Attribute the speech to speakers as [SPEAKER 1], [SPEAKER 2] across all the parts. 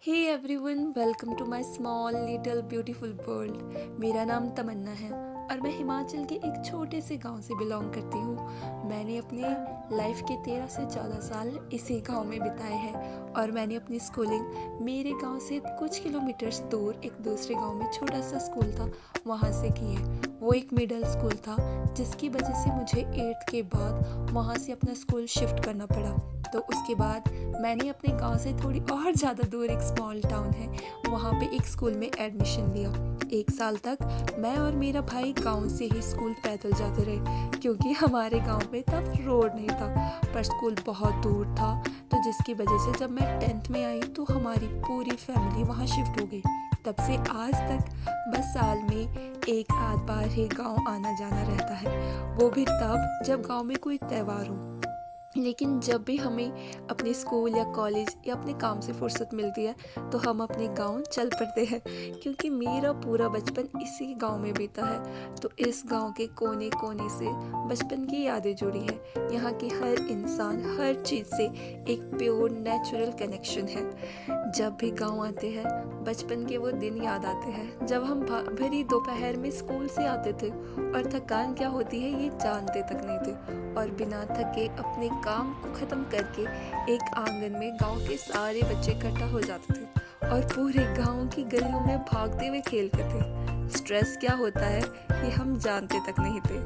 [SPEAKER 1] Hey everyone, welcome to my small little beautiful world. मेरा नाम तमन्ना है और मैं हिमाचल के एक छोटे से गांव से बिलोंग करती हूँ। मैंने अपने लाइफ के 13 से 14 साल इसी गांव में बिताए हैं और मैंने अपनी स्कूलिंग मेरे गांव से कुछ किलोमीटर्स दूर एक दूसरे गांव में छोटा सा स्कूल था वहाँ से की है। वो एक मिडिल स्कूल था जिसकी वजह से मुझे 8th के बाद वहाँ से अपना स्कूल शिफ्ट करना पड़ा। तो उसके बाद मैंने अपने गांव से थोड़ी और ज़्यादा दूर एक स्मॉल टाउन है वहाँ पे एक स्कूल में एडमिशन लिया। 1 साल तक मैं और मेरा भाई गांव से ही स्कूल पैदल जाते रहे क्योंकि हमारे गांव में तब रोड नहीं था, पर स्कूल बहुत दूर था। तो जिसकी वजह से जब मैं 10th में आई तो हमारी पूरी फैमिली वहाँ शिफ्ट हो गई। तब से आज तक बस साल में एक आध बार ही गांव आना जाना रहता है, वो भी तब जब गांव में कोई त्यौहार हो। लेकिन जब भी हमें अपने स्कूल या कॉलेज या अपने काम से फुर्सत मिलती है तो हम अपने गांव चल पड़ते हैं, क्योंकि मेरा पूरा बचपन इसी गांव में बीता है। तो इस गांव के कोने कोने से बचपन की यादें जुड़ी हैं। यहाँ की हर इंसान, हर चीज़ से एक प्योर नेचुरल कनेक्शन है। जब भी गांव आते हैं बचपन के वो दिन याद आते हैं जब हम भरी दोपहर में स्कूल से आते थे और थकान क्या होती है ये जानते तक नहीं थे, और बिना थके अपने काम को ख़त्म करके एक आंगन में गांव के सारे बच्चे इकट्ठा हो जाते थे और पूरे गांव की गलियों में भागते हुए खेलते थे। स्ट्रेस क्या होता है ये हम जानते तक नहीं थे।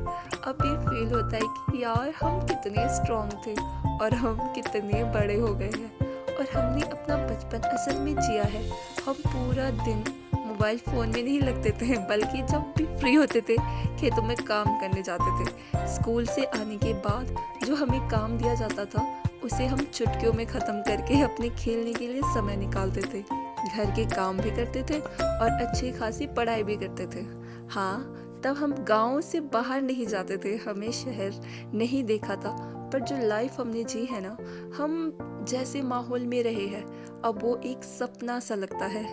[SPEAKER 1] अब ये फील होता है कि यार हम कितने स्ट्रॉन्ग थे और हम कितने बड़े हो गए हैं और हमने अपना बचपन असल में जिया है। हम पूरा दिन मोबाइल फ़ोन में नहीं लगते थे, बल्कि जब भी फ्री होते थे खेतों में काम करने जाते थे। स्कूल से आने के बाद जो हमें काम दिया जाता था उसे हम चुटकियों में ख़त्म करके अपने खेलने के लिए समय निकालते थे, घर के काम भी करते थे और अच्छी खासी पढ़ाई भी करते थे। हाँ, तब हम गांव से बाहर नहीं जाते थे, हमें शहर नहीं देखा था, पर जो लाइफ हमने जी है ना, हम जैसे माहौल में रहे हैं अब वो एक सपना सा लगता है।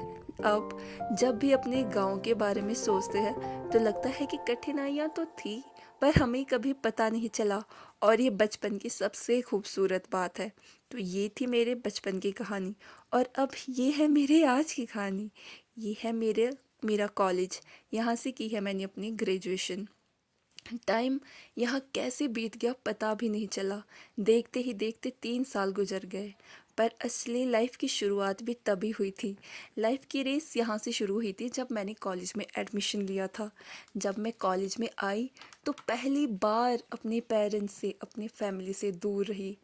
[SPEAKER 1] अब जब भी अपने गांव के बारे में सोचते हैं तो लगता है कि कठिनाइयाँ तो थी पर हमें कभी पता नहीं चला, और ये बचपन की सबसे खूबसूरत बात है। तो ये थी मेरे बचपन की कहानी और अब ये है मेरे आज की कहानी। ये है मेरा कॉलेज, यहाँ से की है मैंने अपनी ग्रेजुएशन। टाइम यहाँ कैसे बीत गया पता भी नहीं चला। देखते ही देखते 3 साल गुजर गए, पर असली लाइफ की शुरुआत भी तभी हुई थी। लाइफ की रेस यहाँ से शुरू हुई थी जब मैंने कॉलेज में एडमिशन लिया था। जब मैं कॉलेज में आई तो पहली बार अपने पेरेंट्स से, अपनी फैमिली से दूर रही।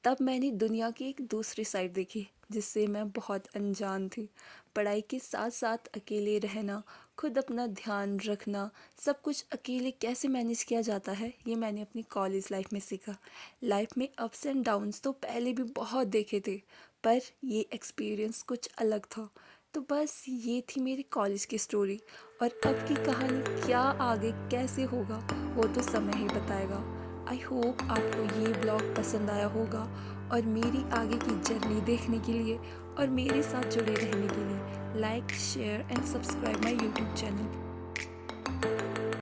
[SPEAKER 1] तब मैंने दुनिया की एक दूसरी साइड देखी जिससे मैं बहुत अनजान थी। पढ़ाई के साथ साथ अकेले रहना, खुद अपना ध्यान रखना, सब कुछ अकेले कैसे मैनेज किया जाता है ये मैंने अपनी कॉलेज लाइफ में सीखा। लाइफ में अप्स एंड डाउन्स तो पहले भी बहुत देखे थे, पर ये एक्सपीरियंस कुछ अलग था। तो बस ये थी मेरी कॉलेज की स्टोरी, और अब की कहानी क्या आगे कैसे होगा वो तो समय ही बताएगा। आई होप आपको ये ब्लॉग पसंद आया होगा, और मेरी आगे की जर्नी देखने के लिए और मेरे साथ जुड़े रहने के लिए like, share and subscribe my YouTube channel.